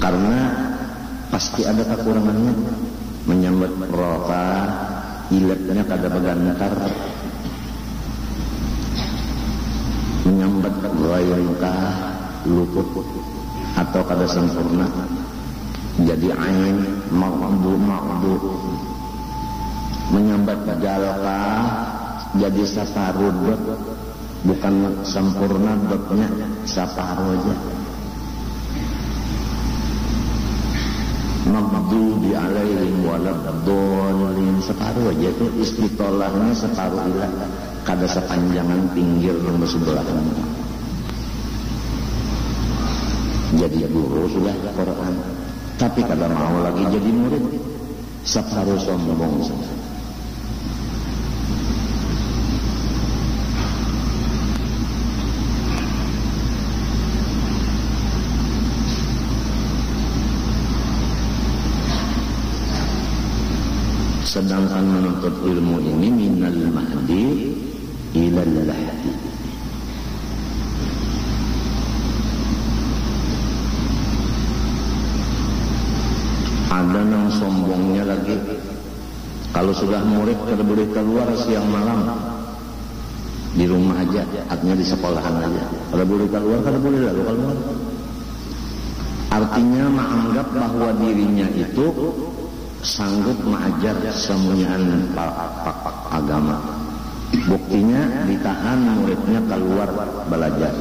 karena pasti ada kekurangannya. Menyambut roka iletnya kada begantar, menyambut ghairka luput atau kada sempurna, jadi ain ma'bu, menyambut jalka jadi saparuh dot, bukan sempurna dotnya saparuh aja. Maghdubi alaihim waladdallin, separuh aja itu istitolahnya, separuh ilah kada sepanjangan pinggir nomor sebelahan. Jadi guru sudah Quran, tapi kada mau lagi jadi murid, separuh sombong saja. Sedangkan menuntut ilmu ini minal mahdi ilal lahdi. Ada yang sombongnya lagi, kalau sudah murid kada boleh keluar siang malam, di rumah aja, artinya di sekolahan aja. Kada boleh keluar, kada boleh lalu keluar. Artinya menganggap bahwa dirinya itu sanggup mengajar semuanya agama. Buktinya ditahan muridnya keluar belajar.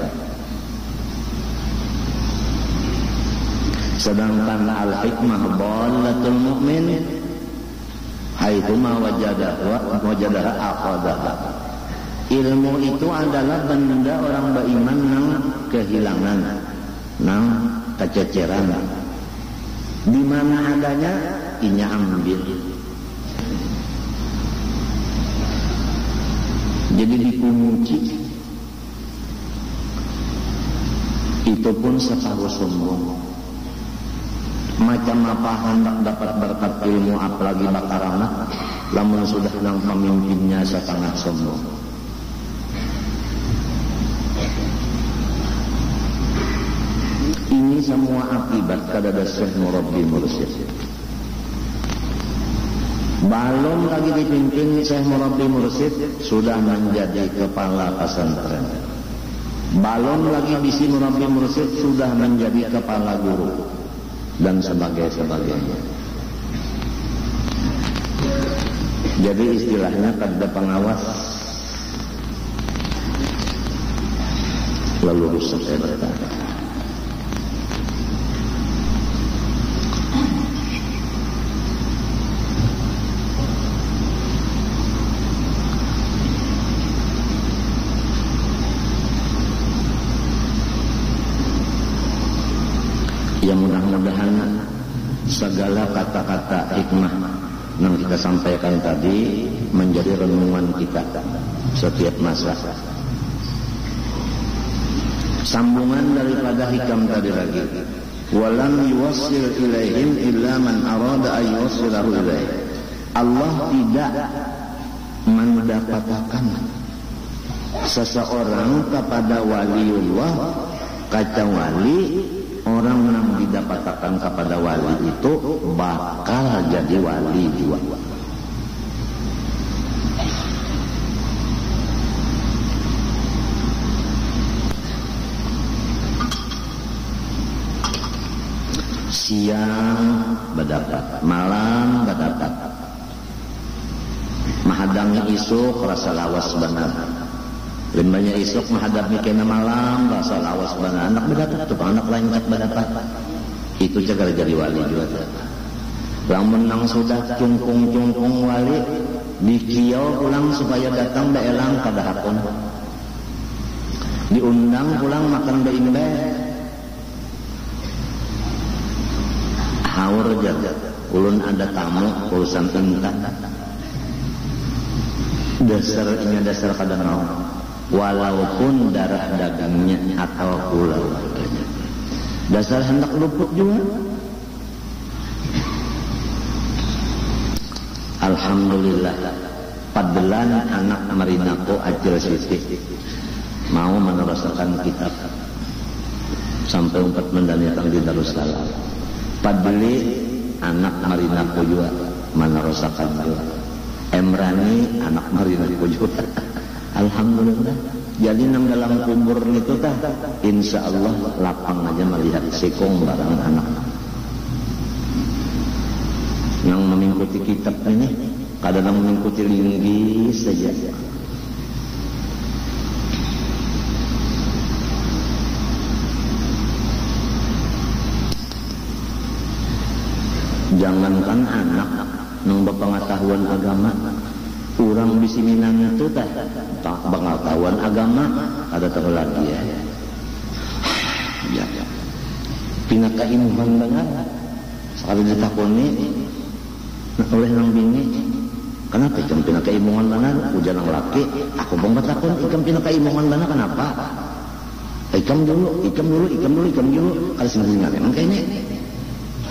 Sedangkan al-hikmah dhalatul mu'min haitsuma wajadaha aqadaha. Ilmu itu adalah benda orang beriman nang kehilangan, nang kececeran. Di mana adanya inya ambil. Jadi dikunci. Itu pun separuh sombong. Macam apa hendak dapat berkat ilmu, apalagi bakarana, lamun sudah nang pemimpinnya sangat sombong. Ini semua akibat kadada syekh murabbi mursyid. Belum lagi dipimpin syekh murabbi mursyid sudah menjadi kepala pesantren. Belum lagi bisi murabbi mursyid sudah menjadi kepala guru dan sebagainya. Jadi istilahnya kada pengawas lalu rusak hebat. Ya mudah-mudahan segala kata-kata hikmah yang kita sampaikan tadi menjadi renungan kita setiap masa. Sambungan daripada hikam tadi lagi. Walam yuwassil ilaihim illa man arada an yuwassilahu ilaih. Allah tidak mendapatkan seseorang kepada waliullah kecuali orang yang didapatkan kepada wali itu bakal jadi wali juga. Siang berdapat, malam berdapat. Mahadangnya isuk rasa lawas benar. Limbahnya isuk menghadapi kena malam rasa lawas benar. Anak berdapat tuh, anak lain tak berdapat. Itu jaga jadi wali juga. Yang menang sudah cungkung wali dikiau pulang supaya datang daelang kada hakun. Diundang pulang makan beimbe. Haur jaga. Ulun ada tamu urusan intan. Dasar kada mau. Walaupun darah dagangnya atau pulau dasar hendak luput juga. Alhamdulillah padelan anak Marinako Acil Siti mau meneruskan kitab sampai 4 mendatang di Darussalam. Padli anak Marina Pujua mana rosakan juga. Emrani anak Marina Pujua. Alhamdulillah. Jadi nang dalam kubur itu tah insya Allah lapang aja melihat sekong barang anak. Yang mengikuti kitab ini kadang mengikuti linggis saja. Jangankan anak nang berpengetahuan agama, orang bisi Minang itu tak pengetahuan agama ada tahu lagi ya. Ya. Pina kaimuhan banget. Sekali ditakoni oleh nang bini, kenapa ikam pina kaimuhan banget? Ujar nang laki, aku bang batakon ikam pina kaimuhan banget kenapa? Ikam dulu. Kalau sendirian emang kayaknya.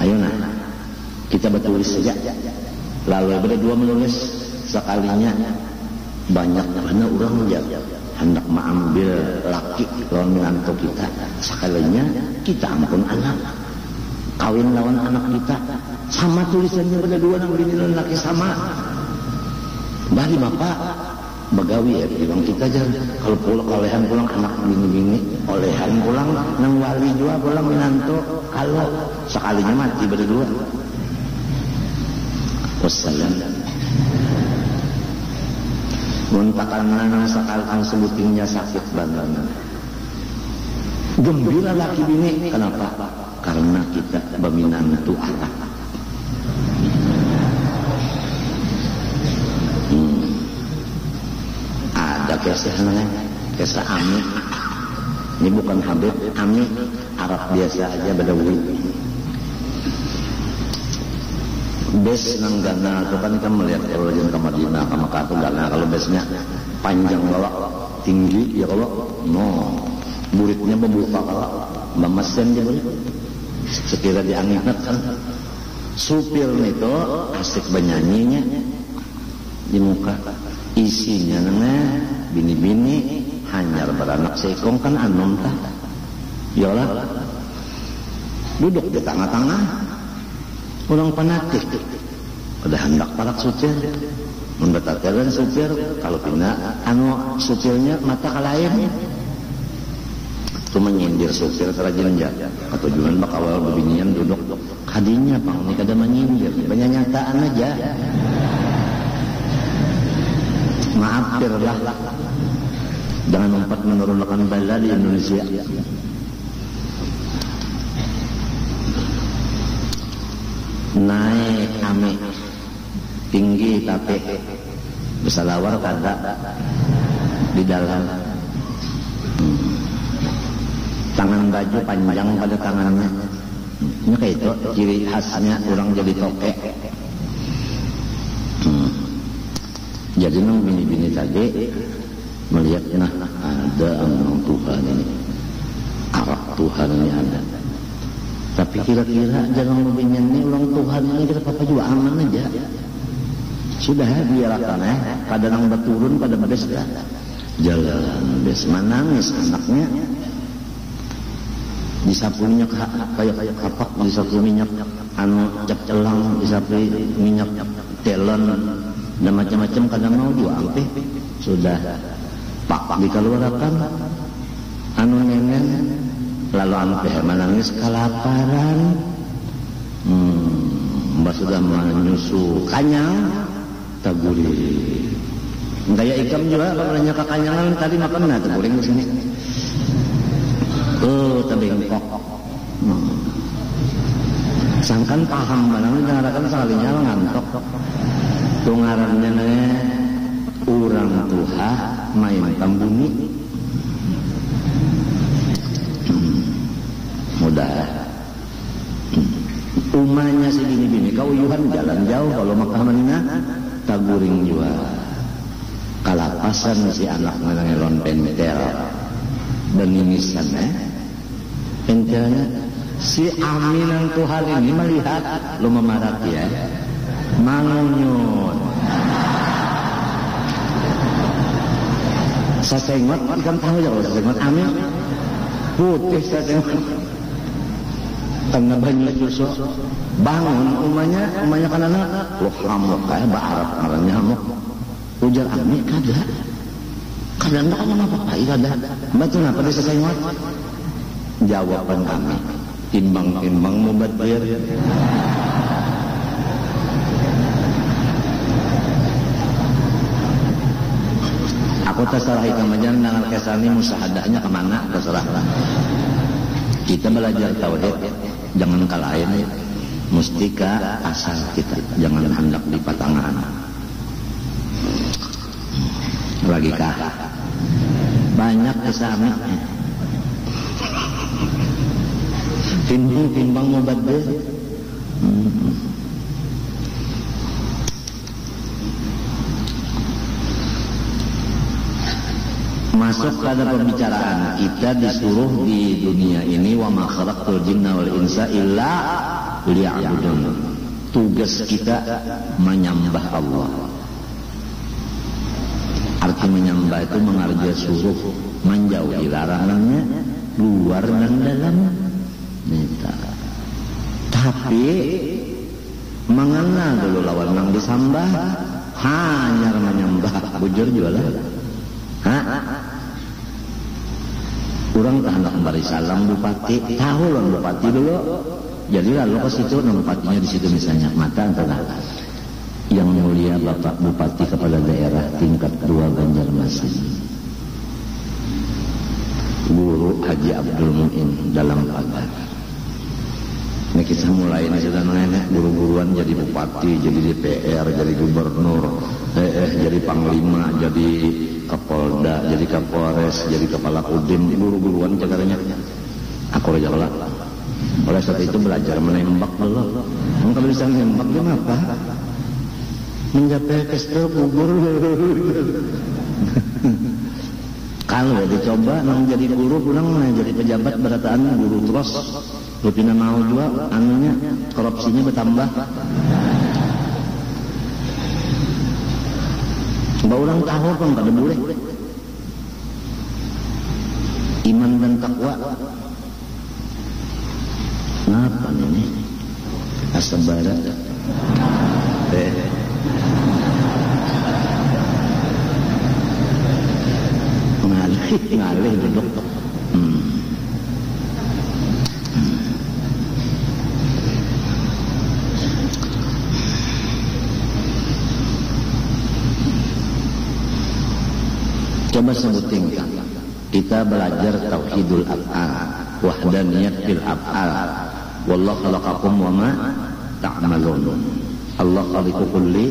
Ayo nah. Kita bertulis saja. Lalu berdua menulis sekalinya banyak karena orang hendak mengambil laki lawan menantu kita. Sekalinya kita ampun anak kawin lawan anak kita sama tulisannya berdua nang bini lawan laki sama. Bari bapak bagawi ya bilang kita aja kalau pulang olehan pulang anak bini olehan pulang nang wali juga pulang menantu kalau sekalinya mati berdua. Wassalam. Muntakan nang sakalkan sebutingnya sakit banget. Gembira laki bini. Kenapa? Karena kita berminantu anak. Ada kisahnya, kisah Ami. Ini bukan Habib, Ami Arab biasa aja Badawi. Bes nang Gana itu kan kita melihat kalau ke Madinah ke Mekah itu Gana kalau besnya panjang bawa tinggi ya kalau muridnya membuka kalau memesan dia boleh sekira dianginat kan supir itu asik bernyanyinya di muka isinya nana bini-bini hanyar beranak sekong kan anom tah yolah duduk di tengah-tengah orang fanatik udah hendak parak supir membatalkan supir kalau pina supirnya mata kalayan itu menyindir supir kerajaan ketujuan bak awal bebinian duduk kadinya pang ini kada menyindir banyak nyataan aja maafirlah jangan empat menurunkan bala di Indonesia. Naik Ami tinggi tapi bersalawar kada di dalam tangan baju panjang pada tangannya ini kayak itu ciri khasnya orang jadi tokek. Jadi nang bini-bini tadi melihat ada orang Tuhan ini arah Tuhan ini ada. Tapi kira-kira jangan membinyan ini orang Tuhan ini kita apa juga aman aja. Sudah biarkan pada nang berturun pada bes jalan bes menangis anaknya disapu minyak kayak kapak disapu minyak cap celang disapu minyak telon dan macam-macam kadang mau juga ampe sudah pak dikeluarkan nenen lalu ampe menangis kelaparan mbak sudah menyusu kanyang taburi gaya ikam juga kalau nanya ke kanyangan tadi makan nah taburing di sini tabengkok sangkan paham manang ngarakan sekalinya ngantok tungarannya urang tuha main tambuni mudah umahnya si bini-bini kauyuhan jalan jauh kalau Makkah Madinah taguring juga kalapasan si anak menangelon pentel dan nimisan pentelnya si aminan Tuhan ini melihat lu memarak ya mangunyut sasengot ikan tahu ya kalau sasengot amin putih sasengot karena banyak susu bangun umanya kan anak lo hamuk kayak Arab marahnya hamuk ujar ami kada ndak kan apa kada betul apa disesai ngot jawaban kami timbang mubadir aku terserah ikamajan dengan kesani musahadahnya kemana terserahlah. Kita belajar tauhid jangan kalahin mustika asal kita jangan hendak di patangan lagi kah banyak kesana timbang mubadir masuk pada pembicaraan kita disuruh di dunia ini wa ma khalaqtul jinna wal insa illa liya'budun. Tugas kita menyembah Allah. Arti menyembah itu mengerja suruh, menjauhi larangannya, luar dan dalam. Nita. Tapi mengenal dulu lawan yang disambah, hanya menyembah bujur jualan. Kurang tak hendak memberi salam bupati, tahu lah bupati dulu. Jadi lalu ke situ, bupatinya di situ misalnya mata antara yang mulia Bapak Bupati Kepala Daerah tingkat 2 Banjarmasin, Guru Haji Abdul Muin dalam pagar. Ini kita mulai ini sudah nenek guru-guruan jadi bupati, jadi DPR, jadi gubernur, jadi panglima, jadi Kapolda, jadi Kapolres, jadi kepala Kodim, guru-guruan cakaranya. Aku aja lah. Oleh saat itu belajar menembak dulu. Kalau bisa menembak dia apa? Mencapai pesta kubur. Kalau dicoba menjadi guru pulang jadi pejabat berataan guru terus. Rupina mau juga anunya korupsinya bertambah. Mbak orang tahu kan kada boleh. Iman dan takwa. Kenapa ini? Asabara. Ngalih duduk. Coba sebutin kan. Kita belajar tauhidul af'al, wahdaniyat fil af'al. Wallahu khalaqakum wa ma ta'malun. Allah khaliqu kulli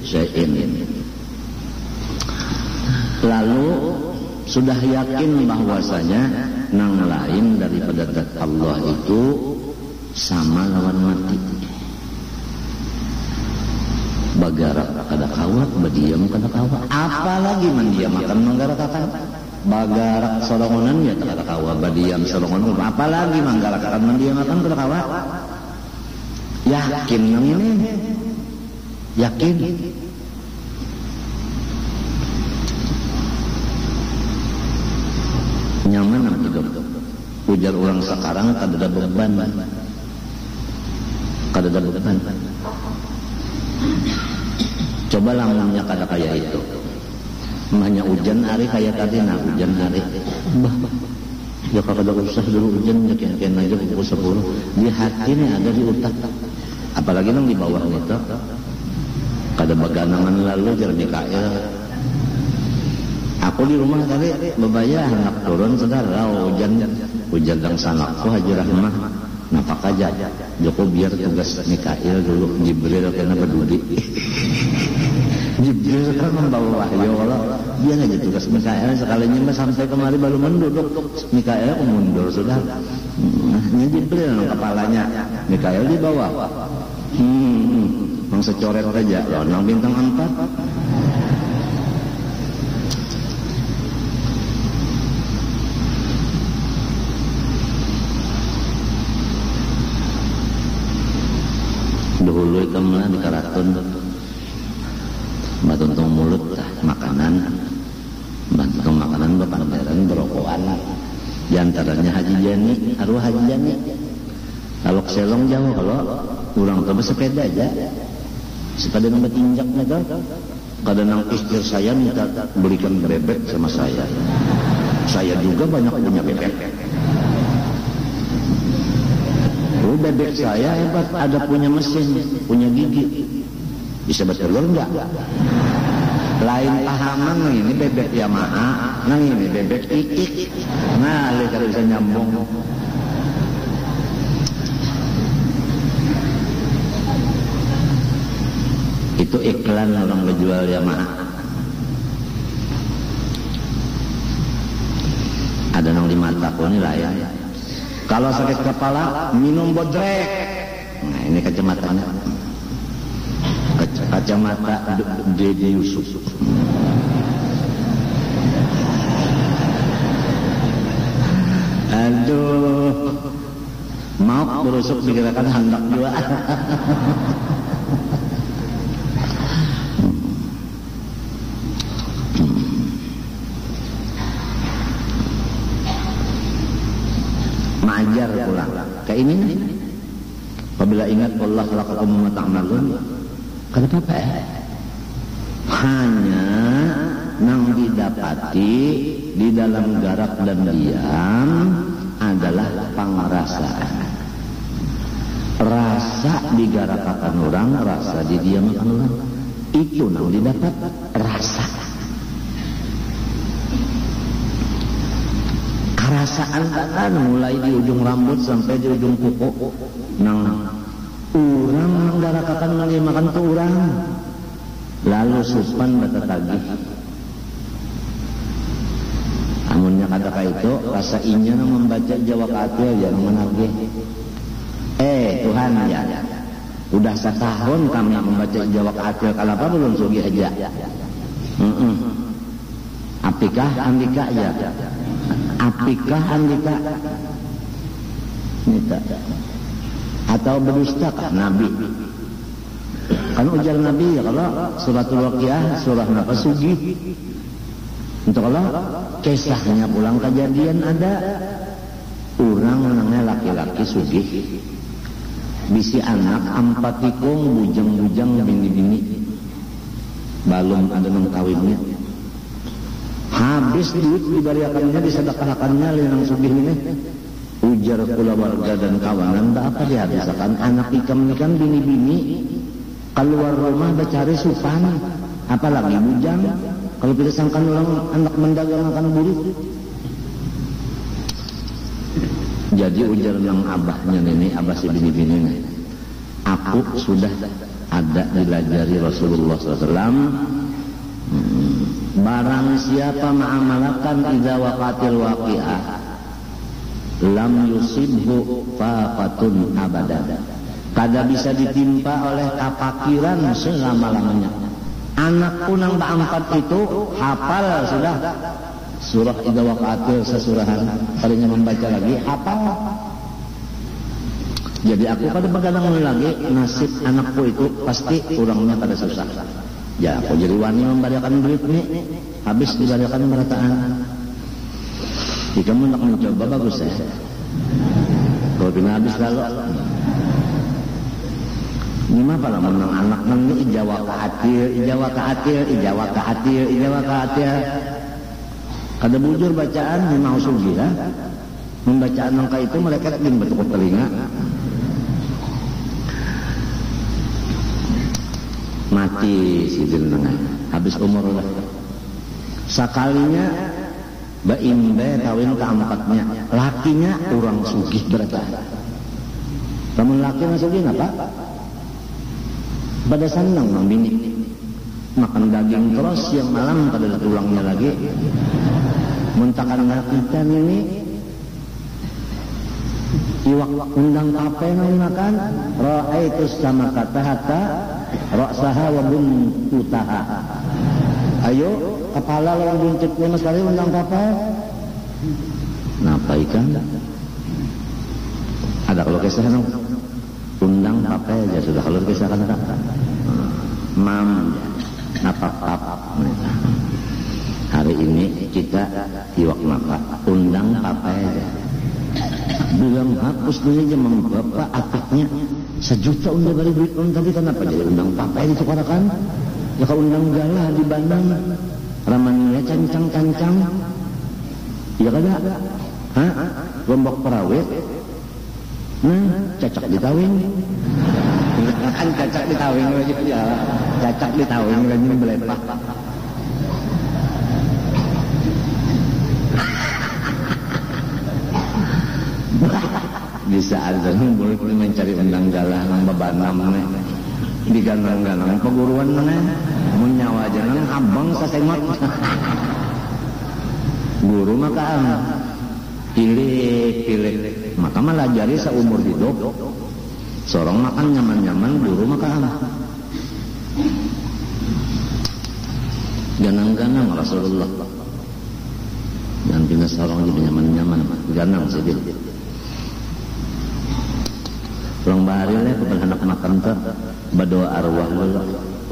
syai'in. Lalu sudah yakin bahwasanya nang lain daripada zat Allah itu sama lawan mati. Bagarak kada kawat, badiam kada kawat. Apalagi mendiamakan manggarakakan. Bagarak solongonan ya kada kawat, badiam solongonan. Apalagi manggarakakan mendiamakan kada kawat. Yakin nang ini? Yakin? Nyaman nang hidup. Ujar orang sekarang kada ada beban. Kada ada beban. Coba lamunnya kada kaya itu. Hanya hujan hari kayak tadi, nah hujan hari. Bah, ya kada usah dulu hujan, ya kian aja pukul 10. Di hati nih ada di utak. Apalagi nang di bawah itu. Kada baganangan lalu jar Mikael. Aku di rumah tadi bebaya anak turun saudara hujan dan sanakku Haji Rahmah. Napak aja Joko biar tugas Mikael dulu, Jibril kena berdudi. Jibril kan membawa wahyu Allah, biar aja tugas Mikael sekalinya sampai kemari baru menduduk. Mikael mundur sudah. Nah, Jibril kepalanya, Mikael di bawah. Mang secoret aja, lonang bintang 4. Dulu itu mah di karaton batuntung mulut makanan bantung makanan bepanderan berokokan di antaranya Haji Jani arwah Haji Jani Kalau selong jauh, kalau kurang tuh sepeda aja. Sepeda yang bertinjaknya kan. Kadang istri saya minta belikan bebek sama saya. Saya juga banyak punya bebek. Oh, bebek saya hebat, ada punya mesin, punya gigi. Bisa bertelur enggak? Lain pahaman ini bebek Yamaha, nah ini bebek ikik. Nah, lihat kalau bisa nyambung. Itu iklan orang menjual Yamaha. Ada nang di mata kau ini lah ya. Kalau sakit kepala minum bodrek. Nah ini kacamatanya. Kacamata Dede Yusuf. Aduh, mau berusuk dikirakan hendak juga. Majar pulang. Kayak ini nih. Apabila ingat Allah laqakum ma ta'malun. Kenapa Pak? Hanya yang didapati di dalam garak dan diam adalah pengrasaan. Rasa digarakakan orang, rasa didiamakan orang. Itu yang didapat rasa. Kerasaan kan mulai di ujung rambut sampai di ujung kuku. Nang orang menggarakakan lagi makan ke orang. Lalu supan bata tagih. Amunnya kata itu rasa inya membaca Jawa Katil aja menagih. Tuhan ya. Udah setahun kami membaca Jawa Katil, kalapa belum sugi aja. Apikah Andika ya? Apikah Andika? Nita. Atau berdustakah Nabi? Kan ujar Nabi ya kalau suratul Waqiah, surah napa sugi. Untuk kalau kisahnya pulang kejadian ada orang menangnya laki-laki sugi. Bisi anak ampatikung bujang-bujang bini-bini. Belum ada nang kawinnya. Habis duit dibariakannya, disedekahkannya linang sugih ini. Ujar kula warga dan kawanan, apa dihabiskan? Anak ikam ini kan bini-bini keluar rumah bercari supan, apalagi bujang. Kalau kita sangkan orang anak mendagang makan buruh. Jadi ujar nang abahnya ini, abah si bini-bini ini. Aku sudah ada dilajari Rasulullah SAW. Barang siapa ma'amalakan idza waqatil waqi'ah lam yusibhu fafatun abada. Kada bisa ditimpa oleh kepakiran selama-lamanya. Anak punang keempat itu hafal sudah surah idza waqatil sesurahan. Kalinya membaca lagi hafal. Jadi aku pada begadang lagi nasib anakku itu pasti kurangnya pada susah. Ya aku jadi wani membariakan duit nih. Habis dibariakan merataan. Jika kamu nak mencoba bagus ya. Kalau tidak habis lalu. Gimana kalau menang anak ini ijawa kaatir, ijawa kaatir, ijawa kaatir, ijawa kaatir. Kada bujur bacaan mau sugi ya. Membacaan angka itu mereka ingin bertukuk telinga. Mati si jenengan. Habis umur udah. Sekalinya baimbe kawin keempatnya, lakinya orang sugih berapa? Kamu laki yang sugih apa? Pada senang membini makan daging terus yang malam pada tulangnya lagi. Muntakan kita ini iwak undang tape yang makan ra'aitu sama kata hatta ra'saha wa buntutaha. Ayo kepala lawan buntutnya mas kali undang tape. Napa ikan? Ada kalau kisah undang tape aja sudah kalau kisah kan mam napa hari ini kita iwak maka undang tape aja. bilang hapus dulu aja mama bapak akadnya 1 juta undang dari duit om tadi kenapa jadi undang papa itu kan ya kalau undang galah di Bandung ramanya cancang ya kada lombok perawit cacak ditawin kan cacak ditawin aja ya cacak ditawin lagi belepah bisa aja boleh mencari undang galah nang bebanam diganang-ganang peguruan mana mun nyawa aja nang abang sasengot guru maka pilih maka melajari seumur hidup sorong makan nyaman-nyaman guru maka ganang-ganang Rasulullah dan pindah sorong jadi nyaman-nyaman ganang sedih pulang bahari lah kepada anak makan tuh berdoa arwah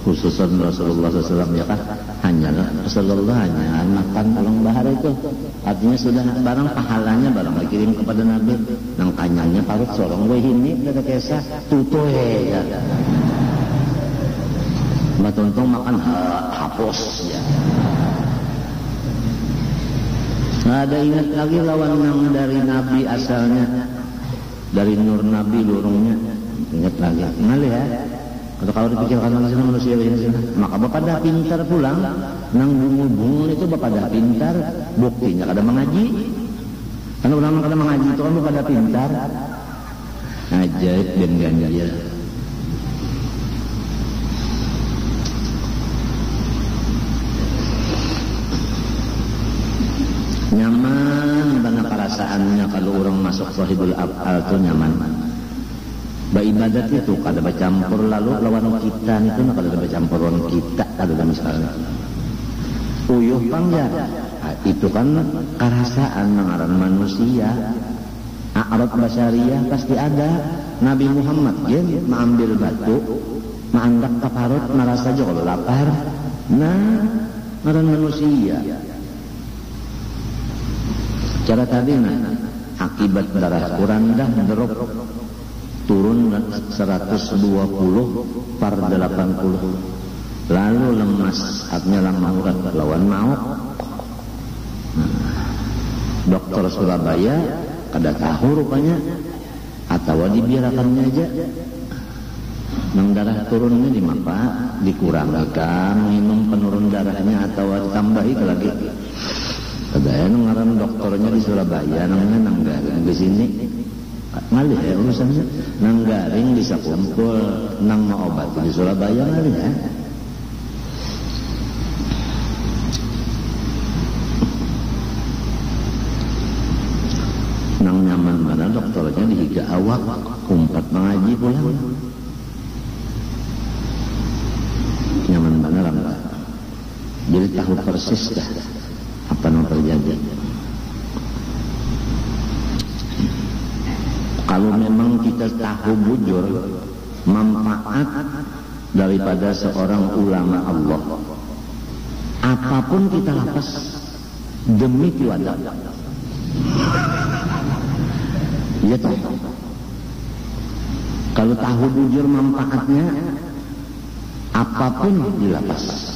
khususan Rasulullah SAW ya kan hanya Rasulullah hanya makan pulang bahari itu artinya sudah barang pahalanya barang dikirim kepada Nabi nang kanyanya parut sorong weh ini kata kisah tutoy ya mbak tuntung makan hapus ya nggak ada ingat lagi lawan yang dari Nabi asalnya dari nur Nabi lurungnya ingat lagi ngalih ya atau kalau dipikirkan langsung manusia ini maka bapak dah pintar pulang nang bungu-bungu itu bapak dah pintar buktinya kada mengaji karena ulama kada mengaji itu kan bapak dah pintar ajaib dan ganjil nyaman mana perasaannya kalau orang masuk sahibul af'al itu nyaman ibadat itu kada bercampur lalu lawan kita itu kada bercampur lawan kita kada misalnya uyuh pangja itu kan kerasaan mengaran manusia a'rad basyariyah pasti ada Nabi Muhammad ya mengambil batu mengandak kaparut merasa aja kalau lapar ngaran manusia cara tadi akibat darah kurang dah drop turun 120 per 80 lalu lemas artinya lemah urat lawan mau dokter Surabaya kada tahu rupanya atau dibiarkannya aja nang darah turunnya dimapa dikurangkan minum penurun darahnya atau ditambahi lagi ada yang ngaran dokternya di Surabaya namanya nanggaring di sini ngalih ya urusannya nanggaring bisa kumpul nang mau obat di Surabaya ngalih ya nang nyaman mana dokternya di higa awak umpat mengaji pulang nyaman mana lah jadi tahu persis dah apa yang terjadi. Kalau memang kita tahu bujur manfaat daripada seorang ulama Allah, apapun kita lapas demi tiwada. Ya tahu. Kalau tahu bujur manfaatnya, apapun dilapas.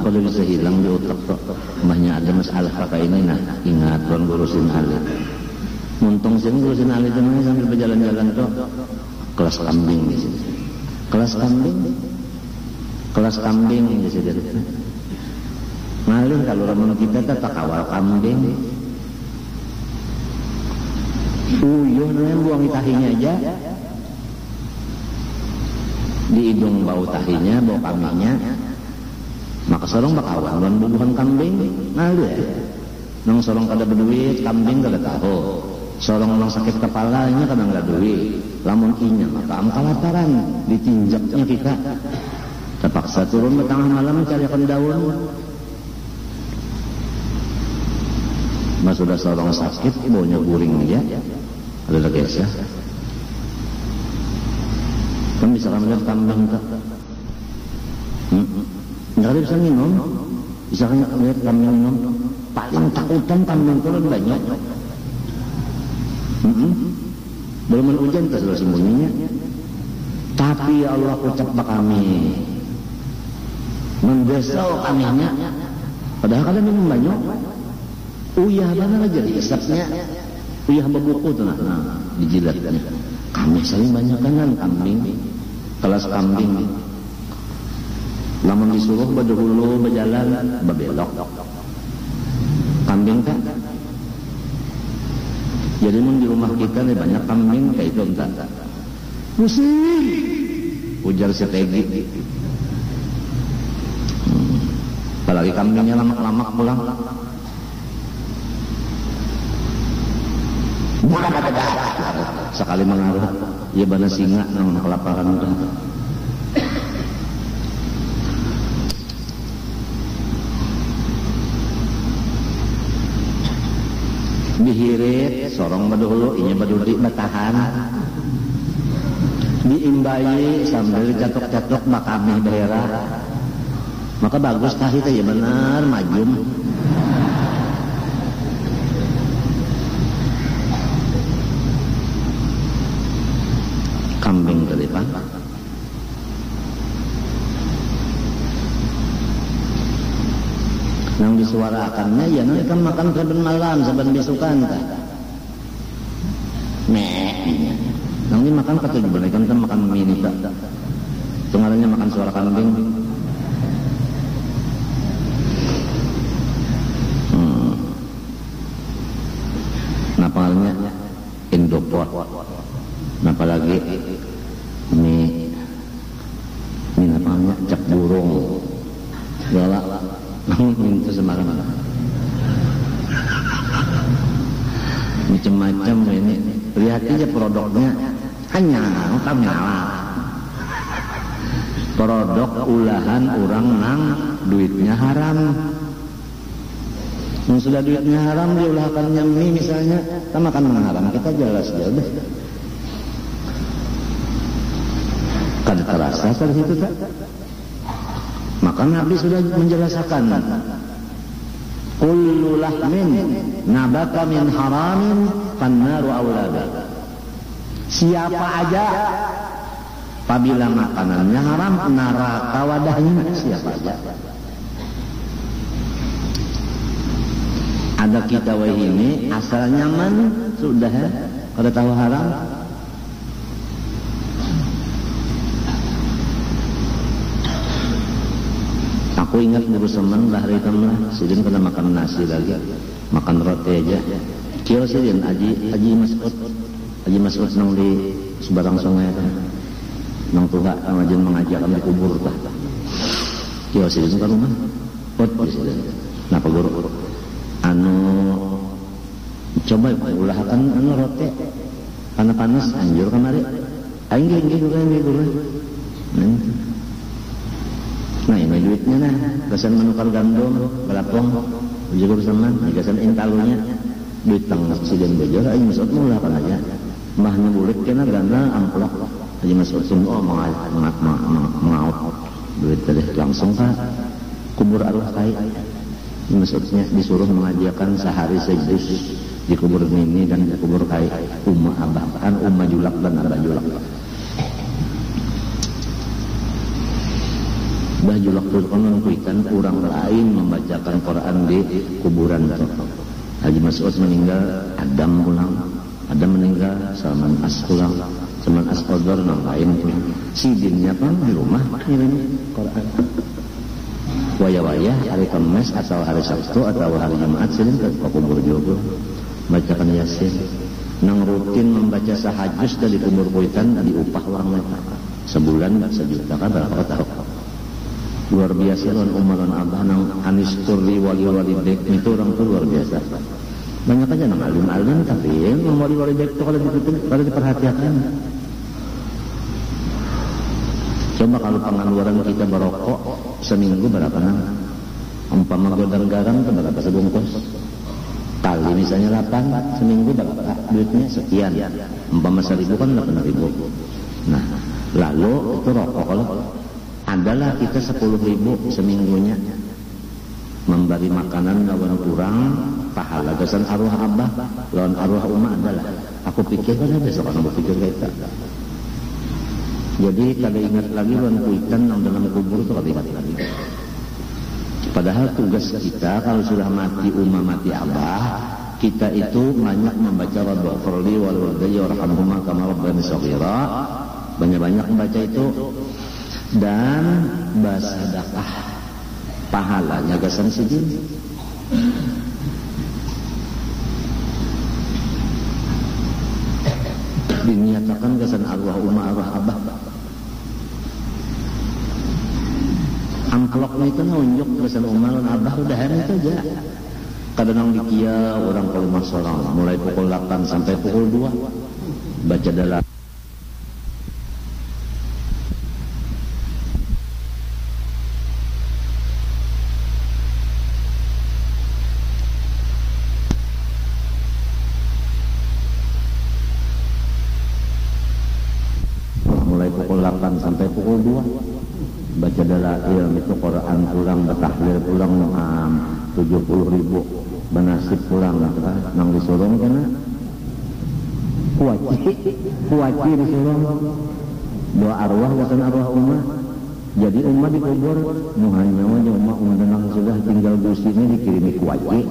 Kalau bisa hilang di otak banyak ada masalah pakai ini ingat tuan ngurusin alit muntung sini ngurusin alit sambil berjalan-jalan tuh kelas kambing di sini kelas kambing di sini ngalih kalau ramon kita tak kawal kambing uyuh yang buang tahinya aja di hidung bau tahinya bau kambingnya maka sorong bakawan dan bubuhan kambing ngalih ya nang sorong kada berduit kambing kada tahu sorong nang sakit kepalanya kada nggak duit lamun inya maka kelaparan ditinjaknya kita terpaksa turun ke tengah malam mencari daun mas sudah sorong sakit baunya guring dia ada lagi ya Kan bisa lihat kambing tak? Nggak ada bisa minum. Bisa lihat kambing minum. Paling takutan kambing itu lebih banyak. Belum hujan ke seluruh sembunyinya. Tapi ya Allah ucap kami membesau kaminya. Padahal kadang minum banyak. Uyah banget aja diisapnya. Uyah bebuku tuh nah dijilatnya. Kami saling banyak kan kambing. Kelas kambing. Lamun disuruh berdahulu berjalan berbelok. Kambing kan. Jadi di rumah kita nih banyak kambing kayak itu entar. Pusing. Ujar si Tegi. Apalagi kambingnya lamak-lamak pulang. Bukan ada. Sekali mengaruh. Ya bana singa nang kelaparan udah. Dihirit sorong badulu inya badudi batahan diimbai sambil catok-catok makamih daerah maka bagus tah itu ya benar majum kambing tadi Pak nang disuarakannya ya nanti kan makan saben malam saben besukan tak nanti makan ketujuh kan makan mini tak tunggalnya makan suara kambing napalnya Indoport napa lagi ini napalnya cap burung galak minta sembarangan macam-macam ini lihat aja produknya hanya produk ulahan orang nang duitnya haram yang sudah duitnya haram diulahkannya mie misalnya kita makan haram kita jelas ya udah kan terasa dari situ tak maka Nabi sudah menjelaskan kullu lahmin nabata min haramin fannaru aulada siapa aja apabila makanannya haram neraka wadahnya siapa aja ada kita ini asal nyaman sudah kalau tahu haram aku ingat guru semen lahir temen sidin pernah makan nasi lagi makan roti aja kio sidin Haji Mas'ud nang di sebarang sungai kan nang tuha ngajin mengajarkan di kubur lah kio sidin ke rumah sidin napa guru coba ulahkan roti karena panas anjur kemari aing guru nah ini duitnya nah kesan menukar gandum belapong ujikur seman kesan intalunya duit tangga presiden bejar Haji Mas'ud mulah kan aja mbahnya bulik kena ganda amplok Haji Mas'ud semua mengaut duit tadi langsung ke kubur arwah kai Haji Mas'udnya disuruh mengajiakan sehari sejus di kubur Mini dan di kubur kai Umma Abah kan Umma Julak dan Abah Julak Julak menunjukkan orang lain membacakan Quran di kuburan Haji Mas'ud meninggal Adam pulang Adam meninggal Salman As pulang Salman As Qadar yang lain pulang sidinnya pun di rumah ngirim Quran waya-waya hari Kamis atau hari Sabtu atau hari Jumat sidin ke kubur juga bacakan Yasin nang rutin membaca sahajus dari kubur kuitan diupah orang sebulan sejuta kan berapa tahun luar biasa lan umaran abah nang anis turli wali dek itu orang tuh luar biasa banyak aja nang alim tapi yang wali dek itu kalau diperhatikan coba kalau pengeluaran kita berokok seminggu berapa nang umpama godar garam itu berapa sebungkus kali misalnya 8 seminggu berapa duitnya sekian umpama 1.000 kan 8.000 nah Lalu itu rokok kalau adalah kita 10.000 seminggunya memberi makanan lawan kurang pahala gasan arwah abah lawan arwah umah adalah aku pikir kan besok aku pikir kita. Jadi kada ingat lagi lawan kuitan yang dalam kubur itu kada ingat lagi. Padahal tugas kita kalau sudah mati umah mati abah, kita itu banyak membaca Rabbighfirli wal walidayya warhamhuma kama rabbayani shaghira, banyak-banyak membaca itu dan bersedekah, pahalanya gasan sidin. Dinyatakan gasan arwah umah arwah abah. Amploknya itu nunjuk gasan umah dan abah udah hari itu aja. Kadang di kia orang kalau masalah mulai pukul 8 sampai pukul 2 baca dalam pukul 8 sampai pukul 2 baca dalail itu Quran pulang betahlil pulang 70.000 benasib pulang nang disurung kena kuaci disurung doa arwah gasan arwah umah jadi umah dikubur muhanya umah tenang sudah tinggal busini dikirimi kuaci.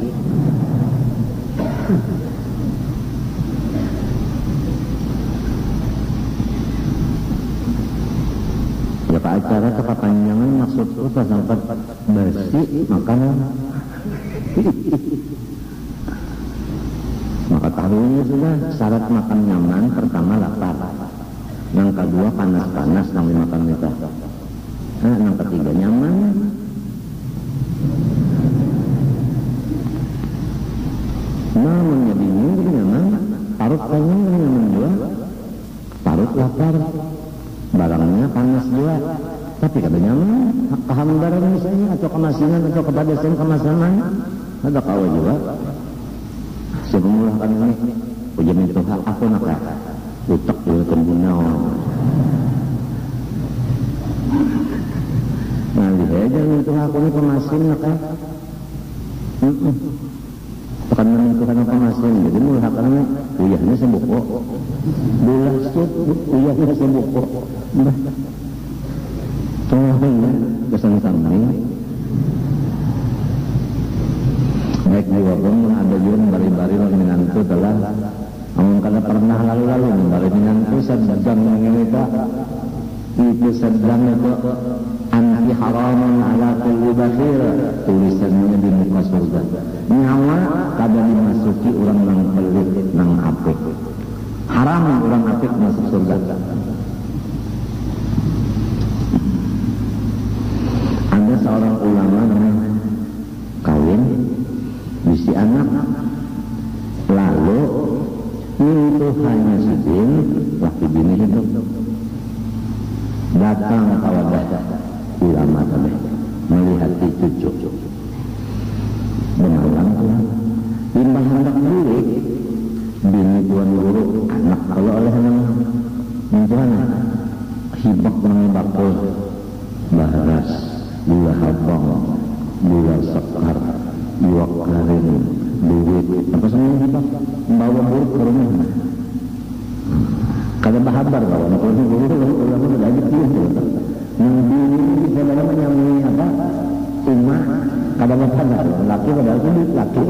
Ya Pak acara kepanjangan maksudku sampai bersih makanan. Maka tahunya sudah syarat makan nyaman pertama lapar, yang kedua panas-panas nang makan itu, yang ketiga nyaman. Namun jadi nyaman, parut pengen nyaman juga, parut lapar. Barangnya panas juga, tapi kada nyaman. Kehambaran misalnya atau kemasinan atau kepedesan kemasanan ada kawa juga. Sebelum kan ini ujian itu hak aku nak utak juga kembunau. Nah lihat aja itu aku ini kemasin nak tekan menentukan kemasin. Jadi mulai karena uyahnya sembuh kok. Bulan sud uyahnya sembuh kok. Tengahnya kesan kami baik juga pun ada juga bari-bari menantu telah namun karena pernah lalu-lalu bari menantu sedang mengelita itu sedang itu anti haraman ala kulli bakhir tulisannya di muka surga nyawa kada dimasuki orang nang pelit nang apik haram orang apik masuk surga. Ada seorang ulama namanya kawin bisi anak lalu itu hanya sidin waktu bini hidup datang kawadah ulama tadi melihat cucu benalang tuan limbah hendak beli bini tuan guru anak kalau oleh tuan hibak mengibakul baras gula habang gula sekar dua karin duit apa semua hibak bawa buruk ke rumah kada bahabar kalau guru ulama sudah gitu yang bini bisa dalam menyamui apa cuma kada bahabar laki pada laki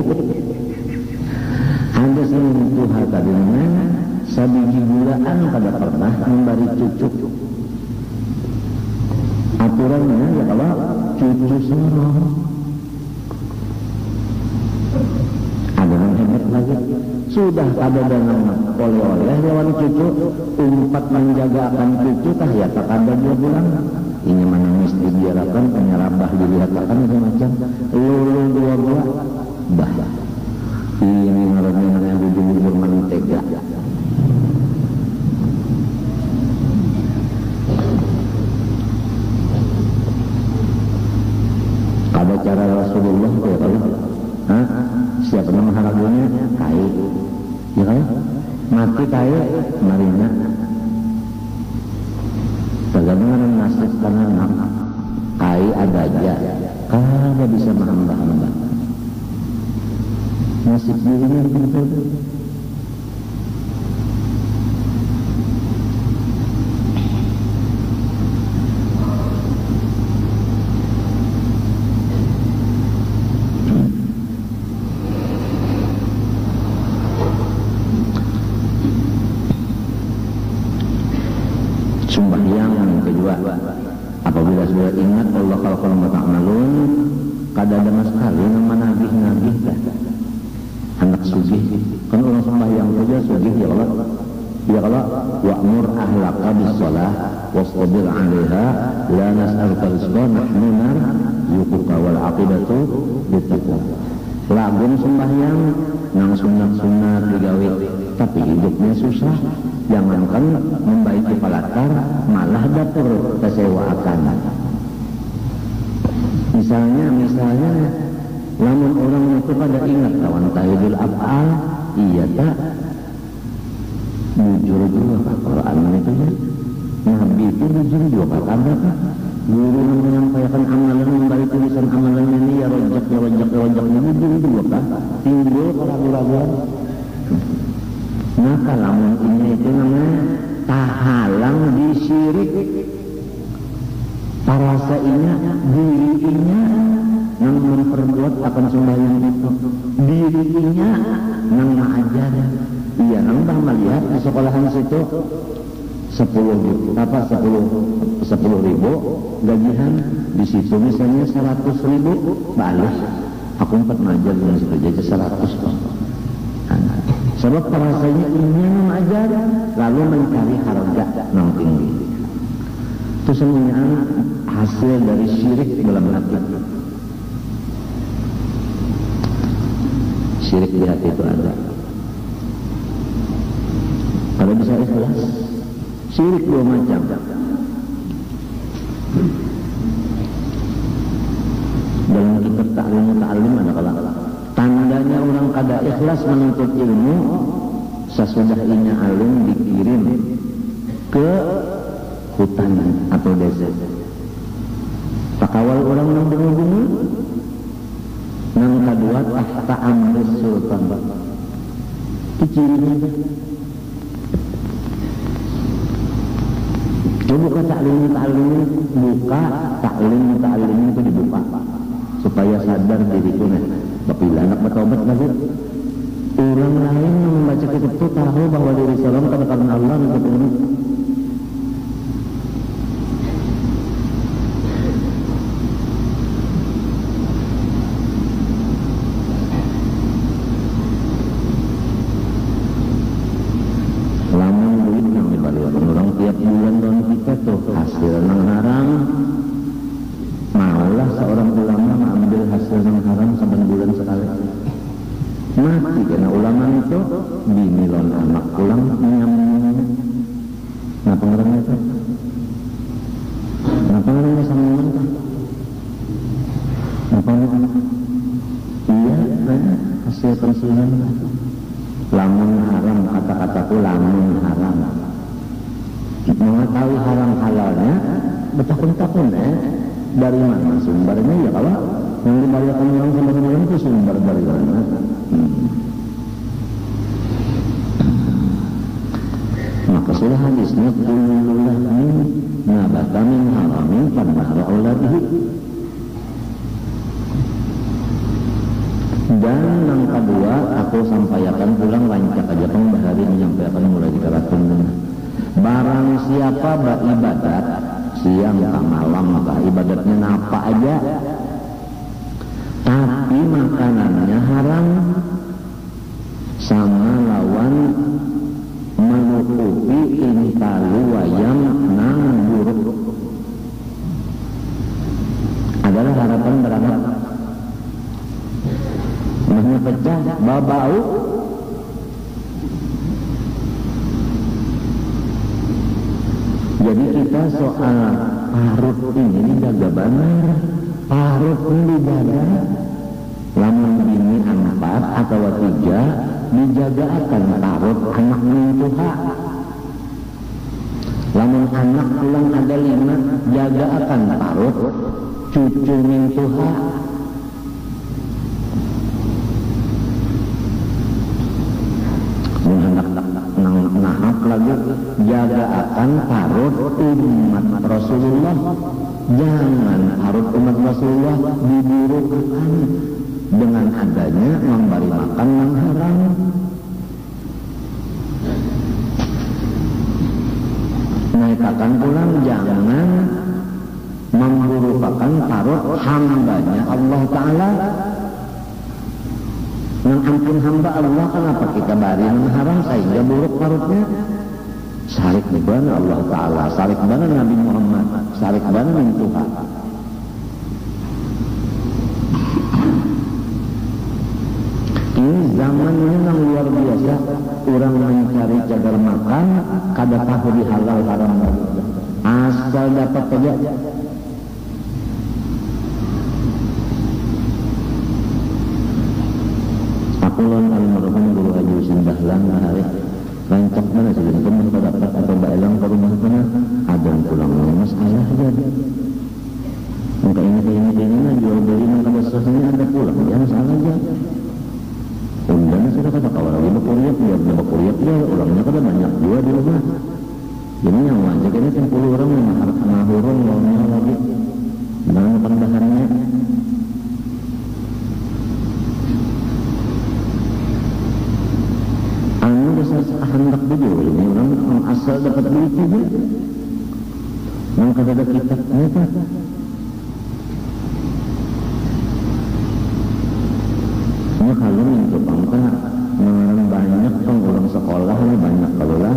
ada sentuh tadinya sabiji bulan pada pernah memberi cucu aturannya ya kalau cucu sorong ada yang hebat lagi sudah ada dalam oleh-oleh lawan cucu umpat menjaga akan cucu tah ya tak ada 2 bulan ini menangis dibiarkan penyerabah dilihatkan macam lulu 2 bulan bah ini ngarannya yang bujur-bujur mentega ada cara Rasulullah ya kalau siapa nama harapannya kai ya kan mati kai marina kagak nasib karena ai ada aja kagak bisa menghamba-hamba nasib dirinya betul. Sembahyang yang kedua, apabila sudah ingat Allah kalau ta'malun, kada ada sekali nama nabi anak sugih. Kan orang sembahyang saja sugih ya Allah. Ya Allah, wa'mur ahlaka bis-shalah wastabir 'alaiha la nas'aluka rizqan nahnu narzuquka wal 'aqibatu lit-taqwa. Lagun sembahyang nang sunat-sunat digawe tapi hidupnya susah. Jangankan membaiki palatar, malah dapur kesewaakan. Misalnya, namun orang itu pada ingat kawan tahidul af'al, iya tak? Jujur juga Pak Quran itu ya. Nabi itu jujur juga Pak Kanda. Guru yang menyampaikan amalan, membaik tulisan amalannya ini ya rojak, jujur juga Pak. Timbul keraguan-keraguan. Maka lamun ini itu namanya tahalang disyirik parasainya dirinya yang memperbuat akan sembahyang itu dirinya yang mengajar iya nambah melihat di sekolahan situ 10.000 gajian di situ misalnya 100.000 balik aku 4 ngajar dengan situ jadi 100 sebab rasanya ingin mengajar lalu mencari harga yang tinggi. Itu semuanya hasil dari syirik dalam hati. Syirik di hati itu ada. Kalau bisa ikhlas, syirik 2 macam. Dalam kitab ta'lim ada kalau tandanya orang kada ikhlas menuntut ilmu sesudah inya alim dikirim ke hutan atau desa. Pakawal orang yang bunga-bunga nang kedua tahta amris sultan. Itu cirinya. Buka ta'lim itu dibuka supaya sadar diriku bila anak bertobat lagi orang lain yang membaca kitab itu tahu bahwa diri seorang karena Allah untuk ini lamun duit yang dibalik orang tiap bulan dalam kita tuh hasil yang haram maulah seorang ulama mengambil hasil yang haram saban bulan sekali mati karena ulama itu binilon anak pulang menyambungnya. Nah pengerangnya itu sambungan itu apa iya banyak hasil pensiunan lamun haram kata-kataku lamun haram mengetahui haram halalnya bertakun-takun dari mana sumbernya ya kalau yang dibayarkan orang sumber-sumber itu sumber dari mana maka sudah hadisnya kullulah min nabata min haramin fannara auladihi dan yang kedua aku sampaikan pulang lancak aja pembahari menyampaikan mulai dikaratun barang siapa beribadat siang ke malam maka ibadatnya napa aja tapi makanannya haram sama lawan menutupi intalu wayang nang buruk adalah harapan beranak mahnya pecah babau jadi kita soal parut ini dijaga benar parut ini dijaga lamun bini 4 atau 3 dijaga akan parut anak mintuha Lamun anak pulang ada 5, jaga akan parut cucu mintuha. Mun hendak nahak lagi jaga akan parut umat Rasulullah. Jangan parut umat Rasulullah diburukan dengan adanya memberi makan yang haram. Naikakan pulang jangan memburukan parut hambanya Allah Ta'ala. Yang ampun hamba Allah, kenapa kita bari yang haram sehingga buruk parutnya? Sarik bana Allah Ta'ala, sarik bana Nabi Muhammad, sarik bana min Tuhan. Ini zamannya yang luar biasa. Orang mencari cagar makan kada tahu di halal haram, asal dapat saja. Aku lawan almarhum Guru Haji Husin Dahlan hari rancak mana sih teman dapat atau baelang ke rumah mana ada yang pulang masalah jadi. Maka ini jual beli maka besarnya ada pulang ya masalah aja. Undang sudah kata kawan lagi bakuriak ya orangnya kada banyak juga di rumah. Jadi yang wajib ini 10 orang yang mahurung lawannya lagi dengan pendahannya. Anu besar hendak bujur ini orang asal dapat duit juga. Yang kada ada kitabnya kan. Kalau itu bangsa mengarang banyak kan orang sekolah ini banyak kalau lah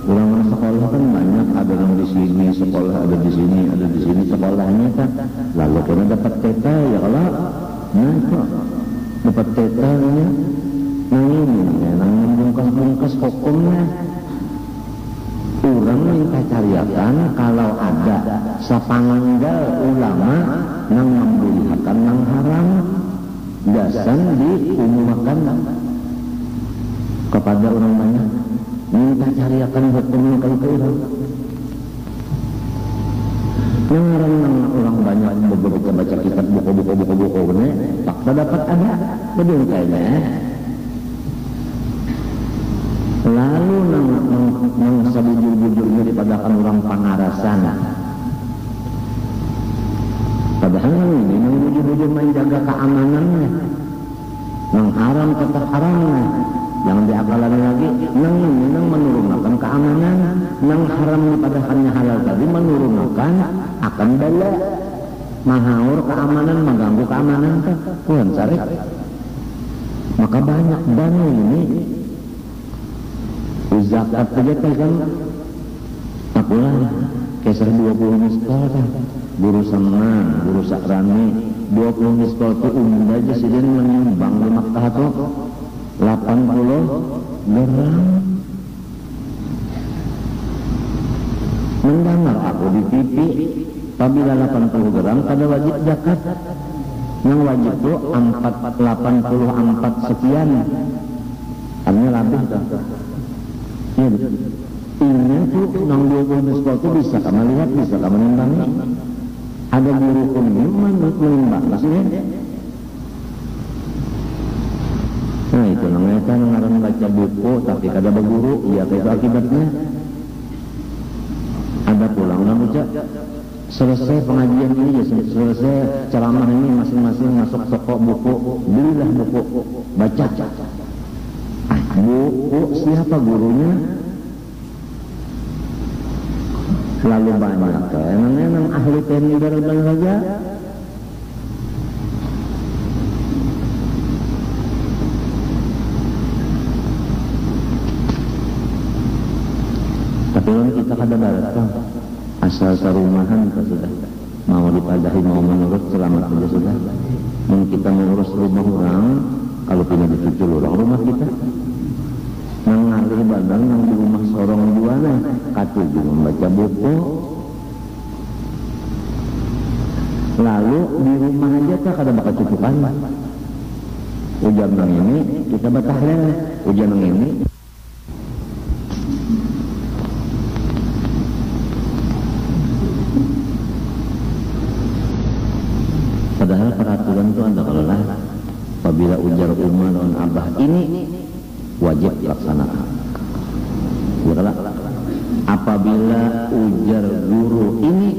orang sekolah kan banyak ada yang di sini sekolah ada di sini sekolahnya kan lalu kena dapat teta ya kalau nah kok dapat tetanya nah ini yang bungkas hukumnya orang minta cariakan kalau ada sapanganggal ulama yang membolehkan yang haram dasan diumumkan kepada orang banyak minta cariakan hukumnya kalau ke orang yang orang banyak baca kitab buku ini fakta dapat ada bedung kayaknya lalu nang sabujur-bujurnya dipadakan orang pangarasan padahal ini yang bujur-bujur menjaga keamanannya yang haram tetap haramnya jangan diakalan lagi yang ini yang menurunkan keamanan yang haram padahalnya halal tadi menurunkan akan bala mahaur keamanan mengganggu keamanan Tuhan sarik maka banyak dana ini zakat saja kan akulah kisah 20 miskal kan guru sama, guru sakrani 20 miskal itu umum aja sih dia menyumbang di Makkah itu 80 gram mendengar aku di TV apabila 80 gram kada wajib zakat yang wajib itu 84 sekian artinya lebih kan ya ini tuh yang 20 miskal itu bisa kamu lihat bisa kamu nimbangi ada guru pemimpin menimbang maksudnya nah itu namanya kan ngarang baca buku tapi kada berguru ya itu akibatnya ada pulang dan baca selesai pengajian ini ya selesai ceramah ini masing-masing masuk toko buku belilah buku baca buku siapa gurunya lalu banyak emang ahli teknik dan saja tapi kalau kita kada datang asal sarumahan kita sudah mau dipadahi mau menurut selamat saja sudah mungkin kita mengurus rumah orang kalau pindah dicucul orang rumah kita mengalih badan yang di rumah sorong juana katu juga membaca buku lalu di rumah aja tak ada bakal cucukan ujian yang ini kita batahnya ujian yang ini peraturan itu ada kalau lah. Apabila ujar umma lawan abah ini wajib laksanakan. Ya kalau apabila ujar guru ini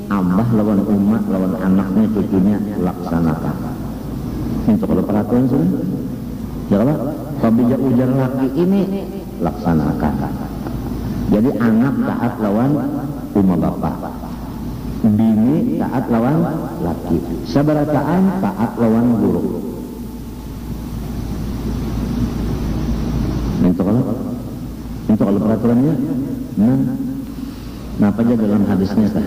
abah lawan umma lawan anaknya cucunya laksanakan. Itu kalau peraturan sudah. Ya kalau apabila ujar laki ini laksanakan. Jadi anak taat lawan umma bapak, bini taat lawan laki, sabarataan taat lawan guru. Itu kalau peraturannya. Nah apa aja dalam hadisnya kan?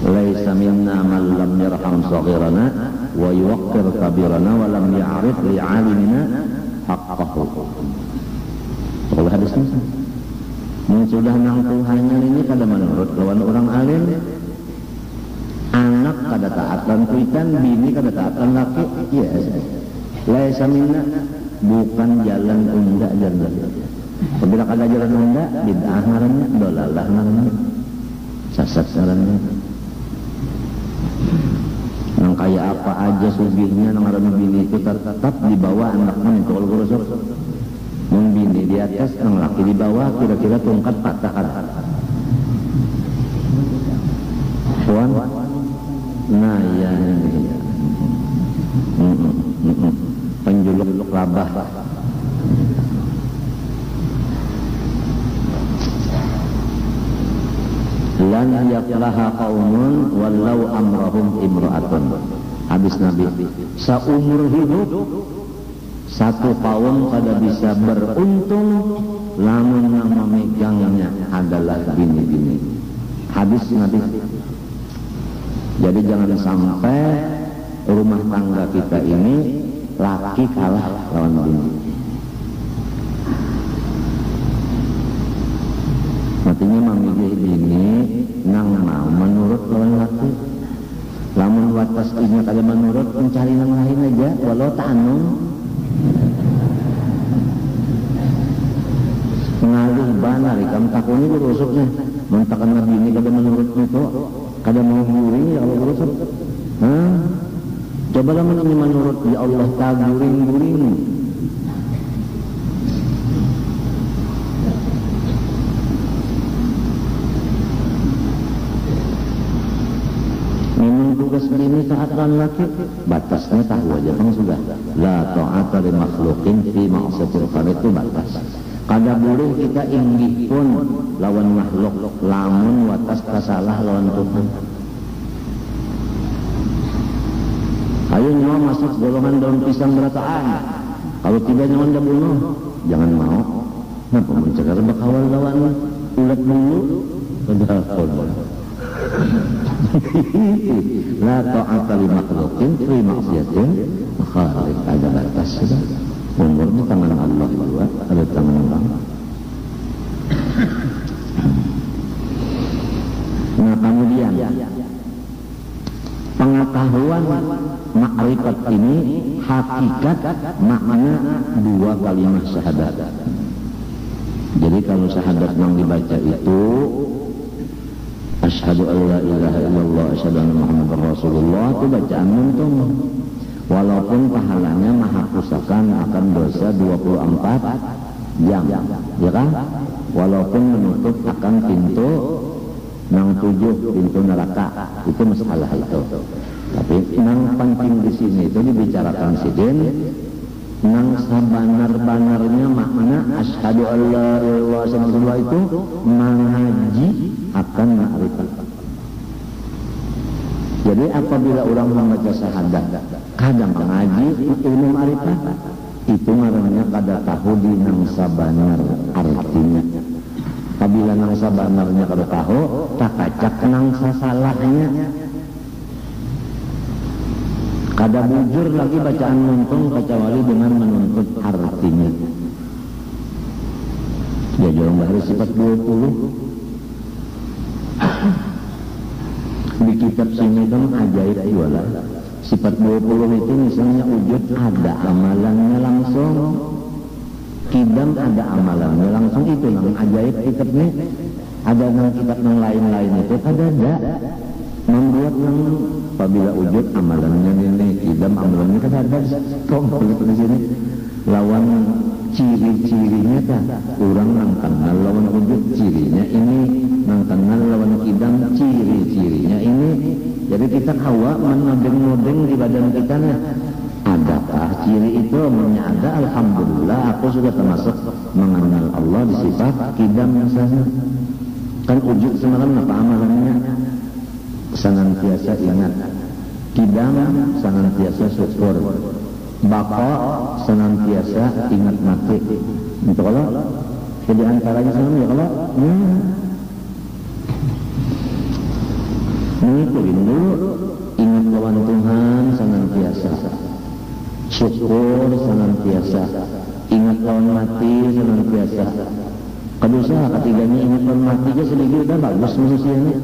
Laisa minna man lam yarham saghirana wa yuwaqqir kabirana wa lam ya'rif li'alimina haqqahu. Kalau hadisnya yang sudah nang Tuhannya ini kada menurut lawan orang alim, anak kada taatan kuitan, bini kada taatan laki, yes. Laisa minna, bukan jalan unda jalan. Apabila kada jalan unda, bid'ah ngarannya, dolalah ngarannya, sesat ngarannya. Nang kaya apa aja sugihnya nang ngarannya bini itu tetap di bawah anaknya itu kalau gurusuk. Nang bini di atas, nang laki di bawah, kira-kira tongkat patah kan. Puan, nah ya ini. Penjuluk labah. Lan yaflaha qaumun walau amrahum imra'atun. Habis Nabi. Saumur hidup satu kaum kada bisa beruntung lamun yang memegangnya adalah bini-bini. Hadis Nabi. Jadi jangan sampai rumah tangga kita ini laki kalah lawan bini. Artinya memilih bini nang mau menurut lawan laki. Lamun watas inya kada menurut, mencari yang lain aja walau ta'anung. Ngalih banar ikam takuni berusuknya. Mentakan nabi ini kada menurut itu, kada mau guring ya Allah berusuk. Cobalah menurut ya Allah tak guring-guring. Memang tugas bini taatan laki, batasnya tahu aja bang sudah. La ta'ata li makhluqin fi ma'siyatil khaliq, itu batas. Kada boleh kita inggih pun lawan makhluk, lamun watas kasalah lawan Tuhan. Ayo nyawa masuk golongan daun pisang berataan. Kalau tidak nyawa anda bunuh, jangan mau. Kenapa mencegah bakawal lawan ulat dulu? Padahal la ta'ata li makhluqin fi ma'siyatil khaliq, ada batas sudah. Umurnya tangan Allah juga, ada tangan orang. Nah kemudian pengetahuan makrifat ini hakikat makna dua kalimat syahadat. Jadi kalau syahadat yang dibaca itu asyhadu an la ilaha illallah asyhadu anna muhammadar rasulullah, itu bacaan untung. Walaupun pahalanya menghapuskan akan dosa 24 jam, ya kan? Walaupun menutup akan pintu nang 7 pintu neraka, itu masalah itu. Tapi nang penting di sini itu dibicarakan sidin nang sabanar-banarnya makna asyhadu an la ilaha illallah itu mengaji akan ma'rifat. Jadi apabila orang membaca syahadat kadang mengaji ilmu ma'rifat, itu ngarannya kada tahu di nang sabanar artinya. Apabila nang sabanarnya kada tahu, tak kacak nang sasalahnya. Kada bujur lagi bacaan nuntung kecuali dengan menuntut artinya. Ya jorong bahari sifat 20. Di kitab sini dong ajaib jualan. Sifat 20 itu misalnya wujud ada amalannya langsung, kidam ada amalannya langsung, itu namanya ajaib kitabnya. Ada nang kitab yang lain-lain itu kada ada. membuat yang apabila wujud amalannya ini idam amalannya kan ada tombol di sini lawan ciri-cirinya kan orang nang kenal lawan wujud cirinya ini nang kenal lawan idam ciri-cirinya ini. Jadi kita hawa menodeng-nodeng di badan kita nih. Adakah ciri itu? Ada, alhamdulillah aku sudah termasuk mengenal Allah di sifat kidam misalnya. Kan wujud semalam apa amalannya? Senantiasa ingat. Kidam senantiasa syukur. Bapa senantiasa ingat mati. Itu kalau jadi antaranya sama ya kalau itu rindu ingat lawan Tuhan senantiasa, syukur senantiasa, ingat lawan mati senantiasa. Kedua ketiganya ingat lawan mati aja sedikit udah bagus manusianya.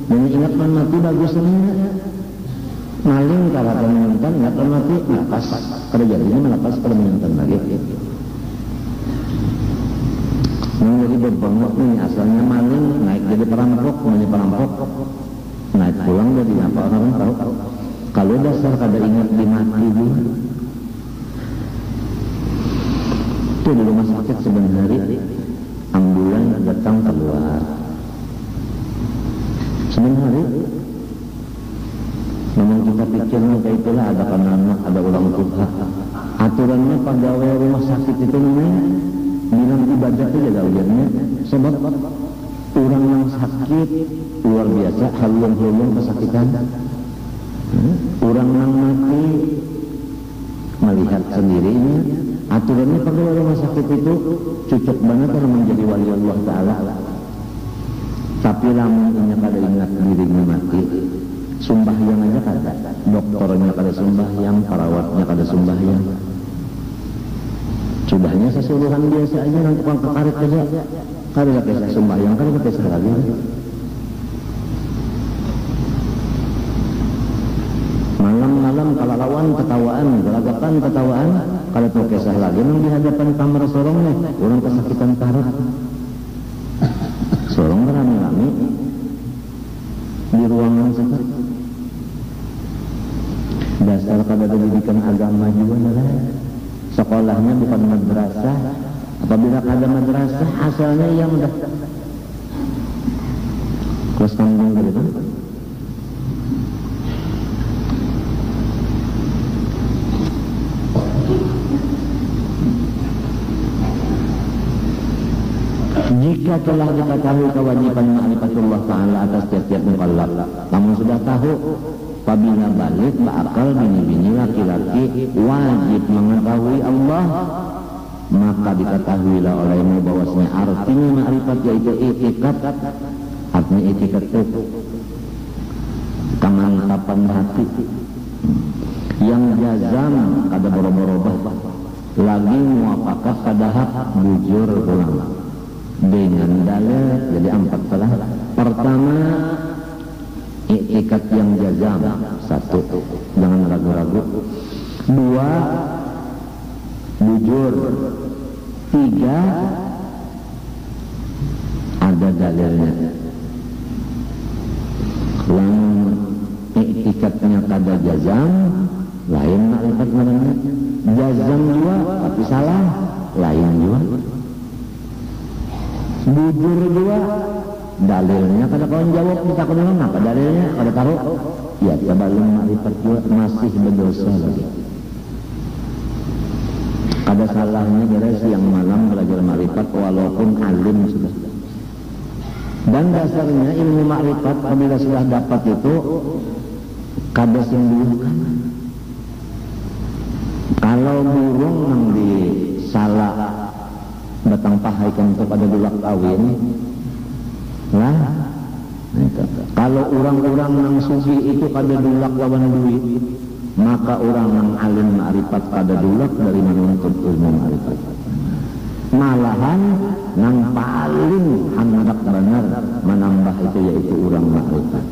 Dan ingat lawan mati bagusnya. Maling kalau akan menyentan ingat lawan mati lepas. Kalau jadinya melepas kalau menyentan lagi. Menjadi berbangok nih asalnya maling naik jadi perampok, menjadi perampok. Naik pulang jadi apa orang tahu. Kalau dasar kada ingat di mati juga. Itu di rumah sakit sebenarnya ambulan datang keluar. Sebenarnya memang kita pikirnya kayak itulah ada anak, ada orang tua. Aturannya pegawai rumah sakit itu namanya bilang ibadah itu jaga ujarnya. Sebab orang yang sakit luar biasa halung-halung kesakitan. Orang yang mati melihat sendirinya. Aturannya pegawai rumah sakit itu cocok banget kalau menjadi wali Allah Ta'ala. Tapi lamunnya kada ingat dirinya mati, sembahyang aja kada. Dokternya kada sembahyang, perawatnya kada sembahyang. Sudahnya sesuruhan biasa aja nanti tukang kekarit aja. Kada kisah sembahyang, kada kisah lagi. Malam-malam kalau lawan ketawaan, gelagapan ketawaan, kalau tuh kisah lagi nang di hadapan kamar sorong nih, orang kesakitan karat. Sorong rame-rame di ruangan sakit. Dasar pada pendidikan agama juga adalah sekolahnya bukan madrasah. Apabila ada madrasah asalnya yang udah kelas tanggung gitu. Jika telah diketahui kewajiban ma'rifatullah Ta'ala atas tiap-tiap mukallaf, namun sudah tahu apabila balik berakal bini-bini laki-laki wajib mengetahui Allah, maka diketahuilah olehmu bahwasanya artinya ma'rifat yaitu i'tiqad. Artinya i'tiqad itu kemantapan hati yang jazam kada berubah-ubah lagi muafakat pada hak bujur pulang dengan dalil. Jadi 4 telah. Pertama, i'tiqad yang jazam. 1, jangan ragu-ragu. 2, bujur. 3, ada dalilnya. Yang i'tiqadnya kada jazam, lain ma'rifat namanya. Jazam juga tapi salah, lain juga. Bujur juga dalilnya kada kawan jawab kita kada apa dalilnya kada tahu ya belum ma'rifat juga masih berdosa lagi. Kada salahnya kira siang malam belajar ma'rifat walaupun alim sudah. Dan dasarnya ilmu ma'rifat apabila sudah dapat itu kada sembuhkan. Kalau burung yang di salah datang pahaikan kepada dulak kawin lah. Kalau orang-orang yang sufi itu pada dulak lawan duit, maka orang yang alim ma'rifat pada dulak dari menuntut ilmu ma'rifat. Malahan yang paling hendak benar menambah itu yaitu orang ma'rifat.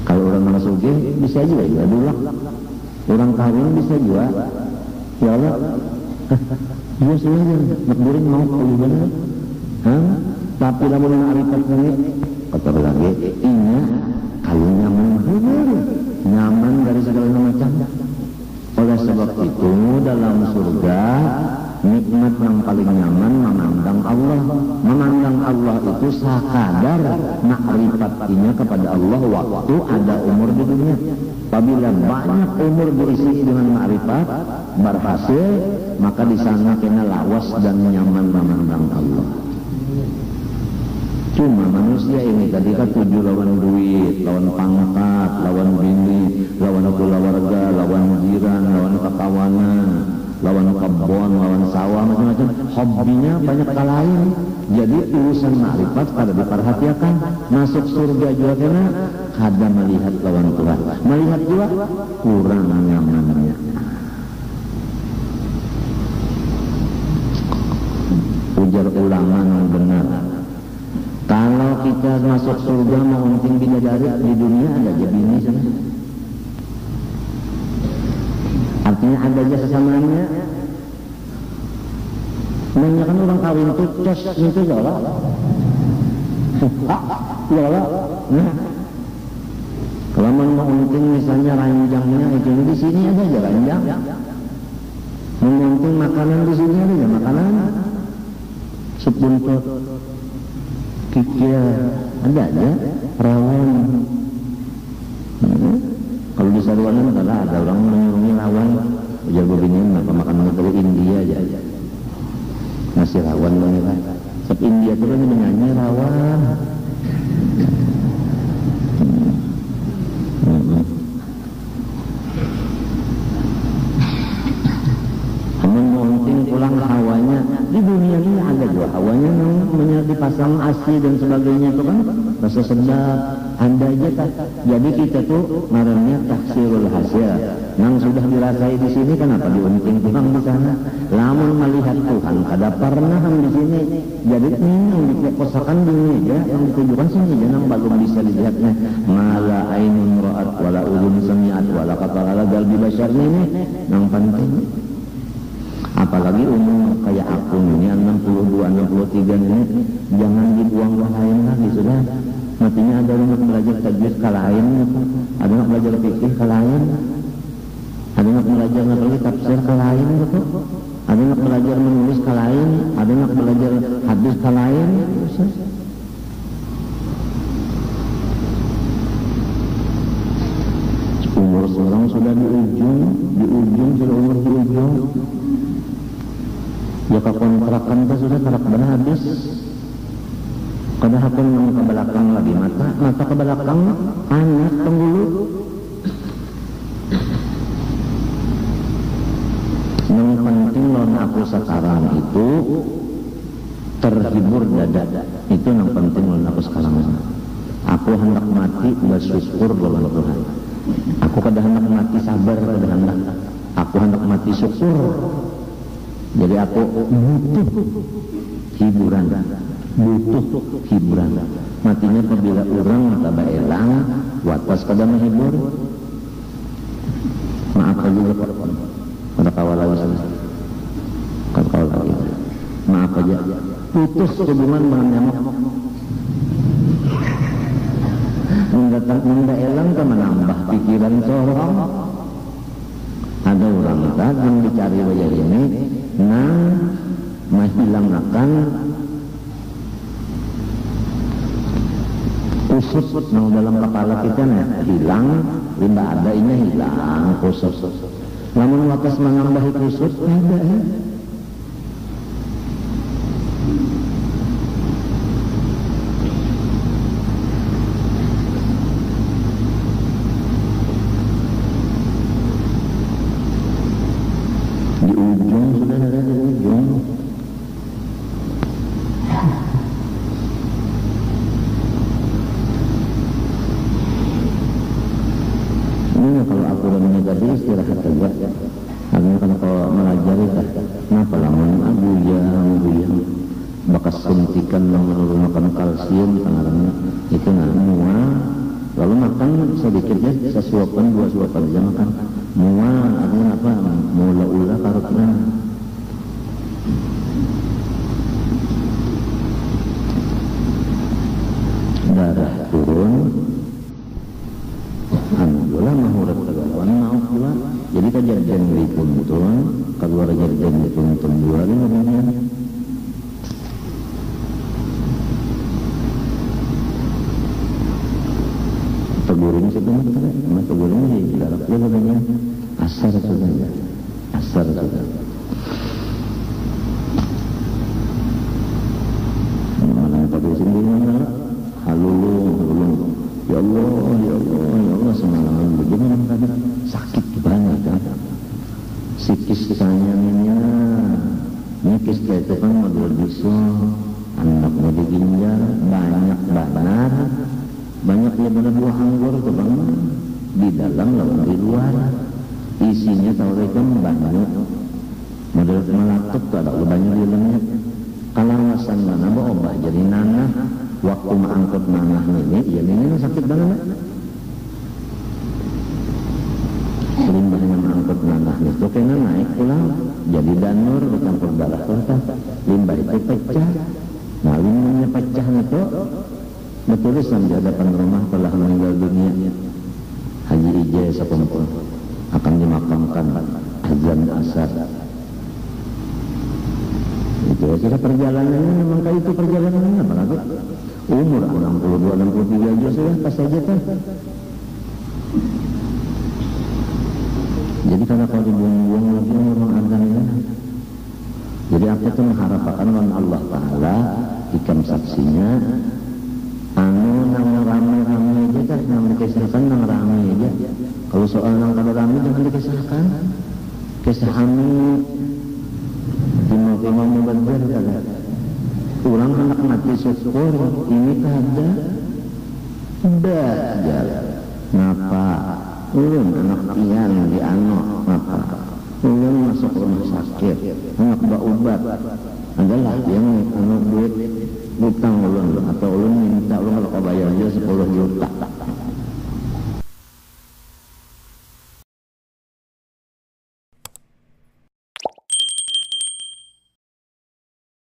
Kalau orang yang sufi bisa juga ya dulak, orang kawin bisa juga ya Allah. Iya silahkan, makburin mau bagaimana? Tapi lamun ma'rifat ini kotor lagi. Ingat Kalau nyaman, nyaman dari segala macam. Oleh sebab itu dalam surga nikmat yang paling nyaman memandang Allah. Memandang Allah itu sakadar makrifatinya kepada Allah waktu ada umur di dunia. Apabila banyak umur diisi dengan makrifat berhasil, maka di sana kena lawas dan nyaman memandang Allah. Cuma manusia ini tadi kan tuju lawan duit, lawan pangkat, lawan bini, lawan keluarga, lawan jiran, lawan kekawanan, lawan kebun, lawan sawah, macam-macam. Hobinya banyak hal lain. Jadi urusan makrifat pada diperhatikan. Masuk surga juga kena ada melihat lawan Tuhan. Melihat juga kurang nyamannya. Ujar ulama yang benar. Kalau kita masuk surga mau unting bidadari di dunia ada aja bini sana. Artinya ada aja sesamaannya. Banyak kan orang kawin itu cos itu lola. Lola. Nah, kalau mau unting misalnya ranjangnya itu di sini ada aja ranjang. Mau unting makanan di sini ada aja makanan. Sup buntut. Kikil ada aja rawan. Kalau di Saruanan adalah ada orang menyuruhnya rawan. Ujar begini apa makan dari India aja. Masih rawan mereka. Sebab India itu kan menyanyi rawan. Pulang hawanya di dunia ini ada juga hawanya yang dipasang asi dan sebagainya itu kan rasa sedap anda aja tak. Jadi kita tuh marahnya taksirul hasil yang sudah dirasai di sini kenapa diunting Tuhan di sana. Lamun melihat Tuhan ada pernah di sini. Jadi ini yang dikosakan di meja yang ditujukan sini jangan belum bisa dilihatnya. Mala ainun ra'at wala udhun sami'at wala qatala qalbi bashar ini yang penting. Apalagi umur kayak aku ini 62, 63 ini jangan dibuang ke lain lagi sudah. Matinya ada yang belajar tajwid ke lain, ada yang belajar fikih ke lain, ada yang belajar ngerti tafsir ke lain gitu, ada yang belajar menulis ke lain, ada yang belajar hadis ke lain. Umur seorang sudah di ujung sudah umur di ujung. Ya kontrakan itu sudah terak habis. Kada hakun yang ke belakang lagi mata ke belakang anak penghulu. Yang penting lawan aku sekarang itu terhibur dada. Itu yang penting lawan aku sekarang. Aku hendak mati bersyukur lawan Tuhan. Aku kada hendak mati sabar, kada hendak. Aku hendak mati syukur. Jadi aku butuh hiburan. Matinya apabila orang tabah elang, watas kada menghibur. Maaf aja kada kawal lagi. Kada kawal lagi. Maaf aja. Putus hubungan dengan nyamuk. Menda elang kan menambah pikiran seorang. Ada orang yang dicari wajah ini. Nah, menghilangkan kusut yang dalam kepala kita hilang, limbah ada ini hilang kusut. Namun watas mengambil kusut ada. Di ujung sudah ada di ujung. Ini kalau aku udah menyadari istirahat saja. Karena kalau melajari kenapa lamun aguyang bekas suntikan yang menurunkan kalsium tangannya itu mual. Lalu makan sedikitnya sesuapan 2 suapan aja makan. Mual artinya apa? Mula-ula karutnya. Darah turun, namanya. Teguring situ mah teguring di dalam dia namanya asar sudah. Asar sudah. Mana pada sendiri mana? Halulung. Ya Allah semalam begini kan sakit banget kan. Sikis tanyanya nyikis itu kan model bisa anaknya diginjal banyak banget. Banyak ya benar buah anggur tuh bang di dalam lawan di luar isinya tahu kan banyak model melatup tuh ada banyak di dalamnya kalawasan mana bawa obat jadi nanah waktu mengangkut nanah ini ya ini sakit banget limbahnya mengangkut nanah itu kena naik pulang jadi danur bercampur darah limbah itu pecah nah limbahnya pecah itu bertulisan di hadapan rumah telah meninggal dunia Haji Ijai sekumpul akan dimakamkan azan asar. Itu kira perjalanannya memang kayak itu perjalanannya apalagi umur 62 63 aja sudah pas saja kan. Jadi karena kalau dibuang-buang lagi umur azannya. Jadi aku tuh mengharapkan Allah Taala ikam saksinya nang ramai-ramai aja kan, nang dikisahkan nang ramai aja. Kalau soal nang kada ramai jangan dikisahkan. Kisah kami imam mubadir kada. Ulang anak mati syukur ini kada. Dah ngapa? Ulun anak pian di anak ngapa? Ulun masuk rumah sakit, anak obat adalah yang anak duit utang ulun atau ulun minta ulun kalau kau bayar dia 10 juta